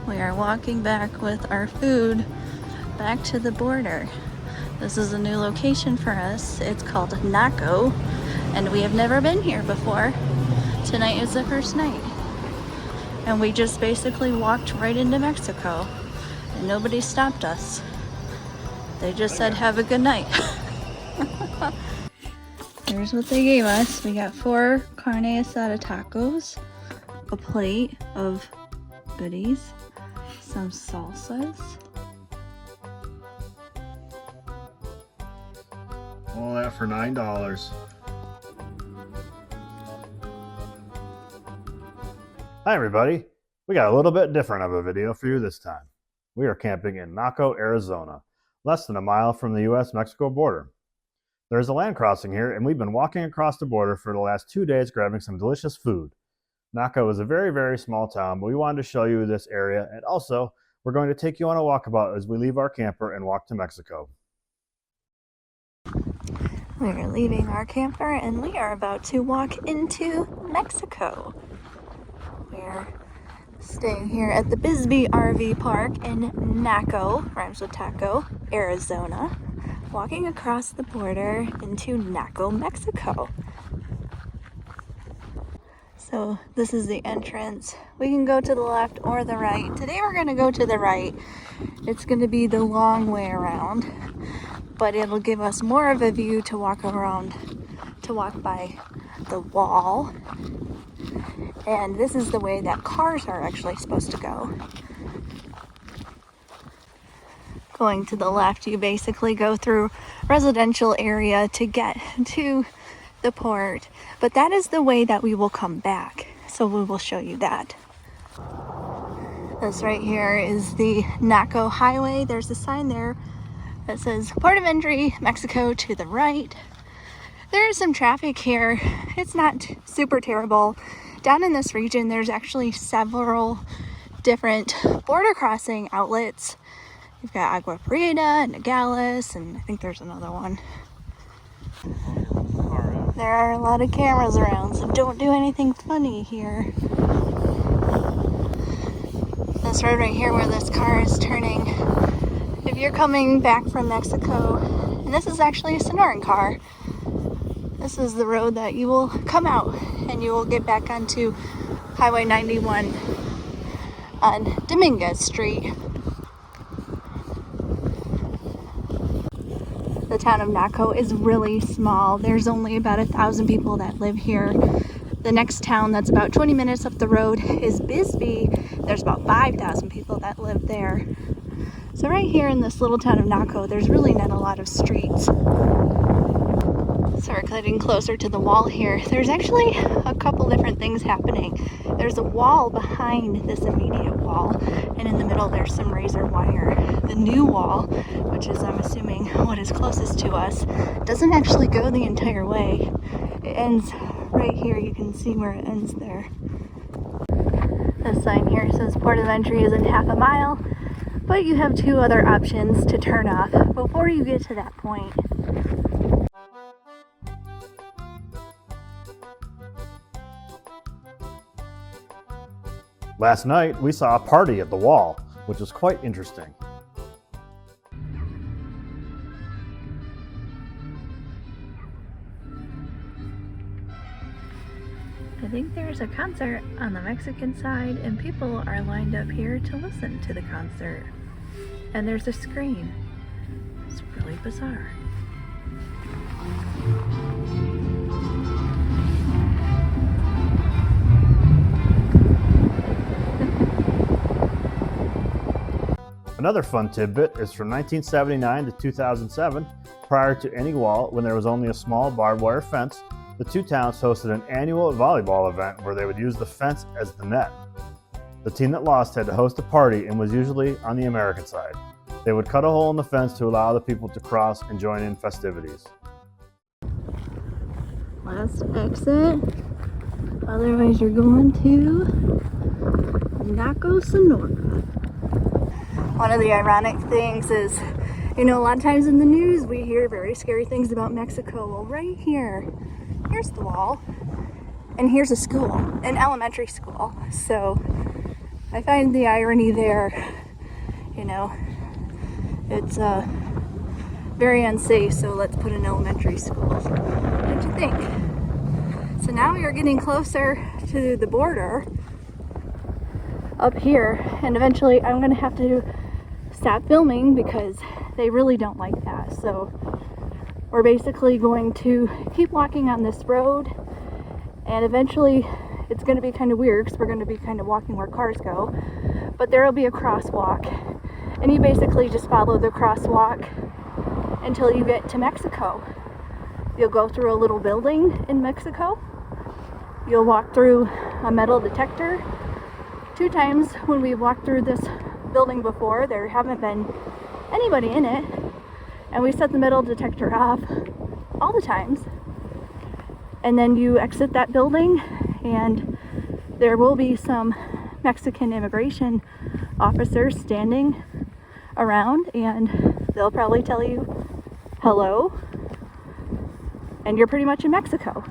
We are walking back with our food back to the border. This is a new location for us. It's called Naco, and we have never been here before. Tonight is the first night. And we just basically walked right into Mexico, and nobody stopped us. They just said, have a good night. Here's what they gave us. We got 4 carne asada tacos, a plate of goodies, some salsas. All that for $9. Hi everybody, we got a little bit different of a video for you this time. We are camping in Naco, Arizona, less than a mile from the US-Mexico border. There's a land crossing here, and we've been walking across the border for the last 2 days grabbing some delicious food. Naco is a very, very small town, but we wanted to show you this area, and also we're going to take you on a walkabout as we leave our camper and walk to Mexico. We are leaving our camper and we are about to walk into Mexico. We're staying here at the Bisbee RV Park in Naco, rhymes with taco, Arizona, walking across the border into Naco, Mexico. So this is the entrance. We can go to the left or the right. Today we're going to go to the right. It's going to be the long way around, but it'll give us more of a view to walk around, to walk by the wall. And this is the way that cars are actually supposed to go. Going to the left, you basically go through residential area to get to the port, but that is the way that we will come back, so we will show you that. This right here is the Naco Highway. There's a sign there that says Port of Entry, Mexico to the right. There is some traffic here. It's not super terrible. Down in this region, there's actually several different border crossing outlets. You've got Agua Prieta and Nogales, and I think there's another one. There are a lot of cameras around, so don't do anything funny here. This road right here where this car is turning, if you're coming back from Mexico, and this is actually a Sonoran car, this is the road that you will come out and you will get back onto Highway 91 on Dominguez Street. The town of Naco is really small. There's only about 1,000 people that live here. The next town that's about 20 minutes up the road is Bisbee. There's about 5,000 people that live there. So right here in this little town of Naco, there's really not a lot of streets. So we're getting closer to the wall here. There's actually a couple different things happening. There's a wall behind this immediate wall, and in the middle there's some razor wire. The new wall, which is I'm assuming what is closest to us, doesn't actually go the entire way. It ends right here. You can see where it ends there. This sign here says Port of Entry is in half a mile, but you have 2 other options to turn off before you get to that point. Last night, we saw a party at the wall, which was quite interesting. I think there's a concert on the Mexican side, and people are lined up here to listen to the concert. And there's a screen. It's really bizarre. Another fun tidbit is from 1979 to 2007, prior to any wall, when there was only a small barbed wire fence, the 2 towns hosted an annual volleyball event where they would use the fence as the net. The team that lost had to host a party and was usually on the American side. They would cut a hole in the fence to allow the people to cross and join in festivities. Last exit. Otherwise you're going to Naco, Sonora. One of the ironic things is, you know, a lot of times in the news we hear very scary things about Mexico. Well, right here, here's the wall, and here's a school, an elementary school. So I find the irony there, you know, it's very unsafe, so let's put an elementary school. What do you think? So now we are getting closer to the border up here, and eventually I'm gonna have to stop filming because they really don't like that. So we're basically going to keep walking on this road, and eventually it's going to be kind of weird because we're going to be kind of walking where cars go, but there will be a crosswalk, and you basically just follow the crosswalk until you get to Mexico. You'll go through a little building in Mexico. You'll walk through a metal detector. 2 times when we've walked through this building before, there haven't been anybody in it, and we set the metal detector off all the times. And then you exit that building, and there will be some Mexican immigration officers standing around, and they'll probably tell you hello, and you're pretty much in Mexico.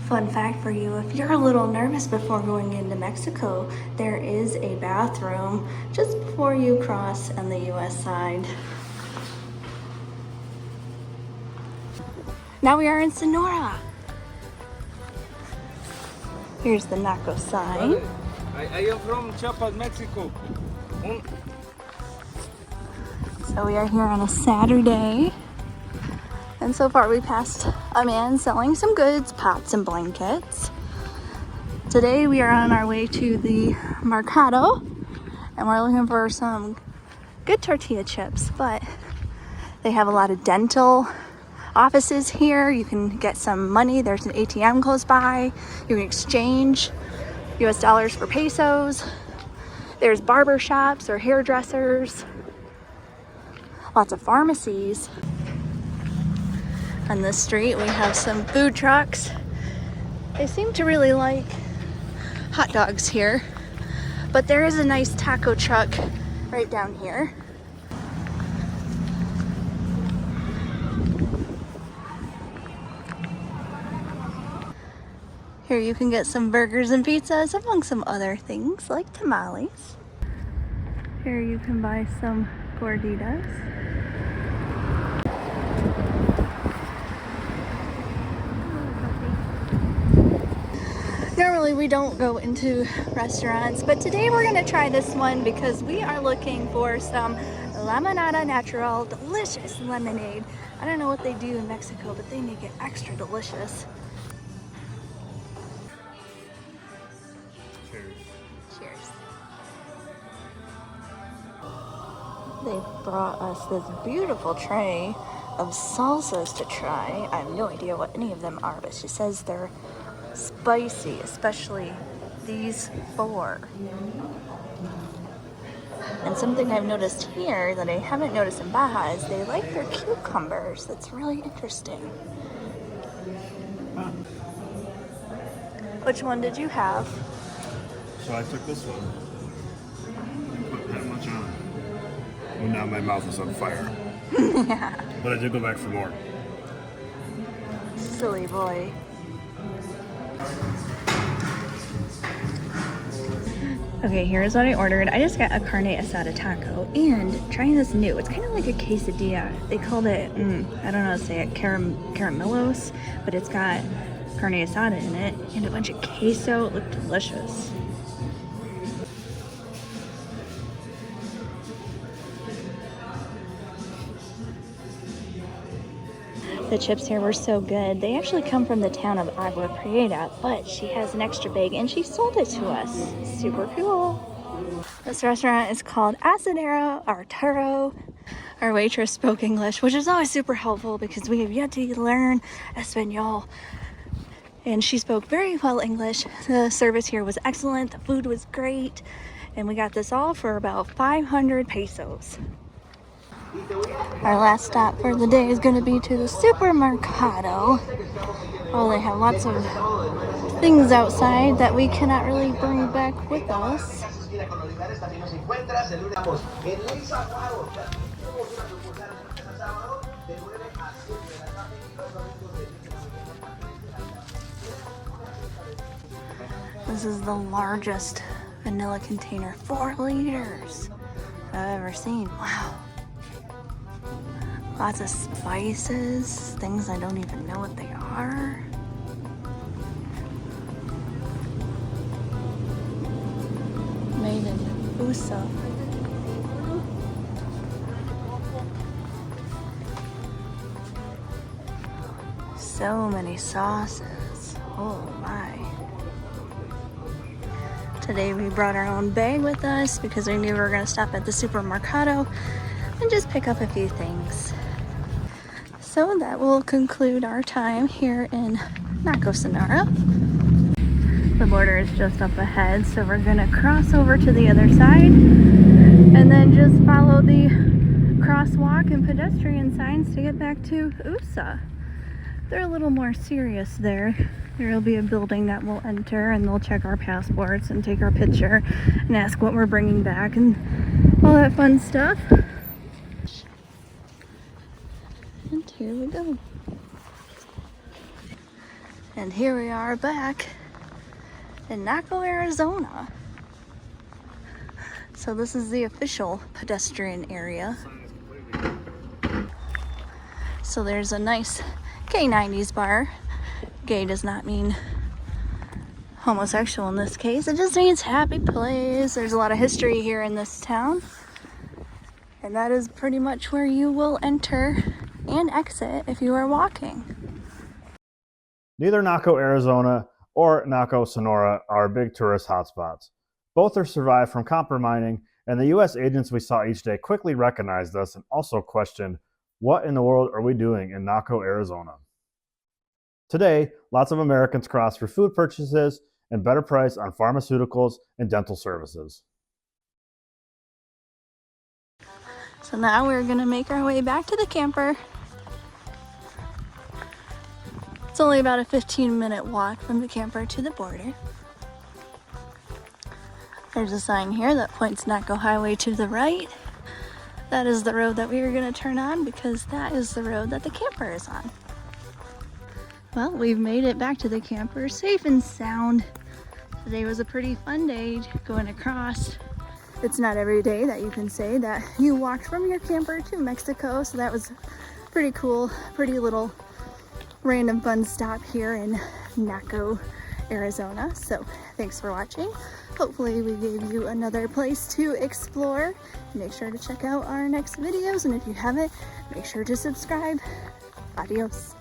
Fun fact for you, if you're a little nervous before going into Mexico, there is a bathroom just before you cross on the US side. Now we are in Sonora. Here's the Naco sign. I am from Chiapas, Mexico. So we are here on a Saturday. And so far we passed a man selling some goods, pots and blankets. Today we are on our way to the Mercado, and we're looking for some good tortilla chips, but they have a lot of dental offices here. You can get some money. There's an ATM close by. You can exchange US dollars for pesos. There's barber shops or hairdressers. Lots of pharmacies. On this street we have some food trucks. They seem to really like hot dogs here, but there is a nice taco truck right down here. Here you can get some burgers and pizzas among some other things like tamales. Here you can buy some gorditas. Normally we don't go into restaurants, but today we're gonna try this one because we are looking for some limonada natural, delicious lemonade. I don't know what they do in Mexico, but they make it extra delicious. Cheers. They brought us this beautiful tray of salsas to try. I have no idea what any of them are, but she says they're spicy, especially these 4. And something I've noticed here that I haven't noticed in Baja is they like their cucumbers. That's really interesting. Which one did you have? So I took this one. Didn't put that much on it. Well, now my mouth is on fire. Yeah. But I did go back for more. Silly boy. Okay, here's what I ordered. I just got a carne asada taco, and trying this new. It's kind of like a quesadilla. They called it, I don't know how to say it, caramelos, but it's got carne asada in it and a bunch of queso. It looked delicious. The chips here were so good. They actually come from the town of Agua Prieta, but she has an extra bag and she sold it to us. Super cool. This restaurant is called Asadero Arturo. Our waitress spoke English, which is always super helpful because we have yet to learn Espanol. And she spoke very well English. The service here was excellent. The food was great. And we got this all for about 500 pesos. Our last stop for the day is going to be to the supermercado. Oh, they have lots of things outside that we cannot really bring back with us. This This is the largest vanilla container, 4 liters, I've ever seen. Wow. Lots of spices, things I don't even know what they are. Made in USA. So many sauces. Oh my. Today we brought our own bag with us because we knew we were going to stop at the supermercado and just pick up a few things. So that will conclude our time here in Naco, Sonora. The border is just up ahead, so we're going to cross over to the other side and then just follow the crosswalk and pedestrian signs to get back to USA. They're a little more serious there. There will be a building that we'll enter and they'll check our passports and take our picture and ask what we're bringing back and all that fun stuff. And here we go. And here we are back in Naco, Arizona. So this is the official pedestrian area. So there's a nice gay 90s bar. Gay does not mean homosexual in this case. It just means happy place. There's a lot of history here in this town. And that is pretty much where you will enter and exit if you are walking. Neither Naco, Arizona or Naco, Sonora are big tourist hotspots. Both are survived from copper mining, and the U.S. agents we saw each day quickly recognized us and also questioned, what in the world are we doing in Naco, Arizona? Today, lots of Americans cross for food purchases and better price on pharmaceuticals and dental services. So now we're gonna make our way back to the camper. It's only about a 15-minute walk from the camper to the border. There's a sign here that points Naco Highway to the right. That is the road that we are gonna turn on because that is the road that the camper is on. Well, we've made it back to the camper safe and sound. Today was a pretty fun day going across. It's not every day that you can say that you walked from your camper to Mexico, so that was pretty cool. Pretty little random fun stop here in Naco, Arizona. So thanks for watching. Hopefully we gave you another place to explore. Make sure to check out our next videos, and if you haven't, make sure to subscribe. Adios.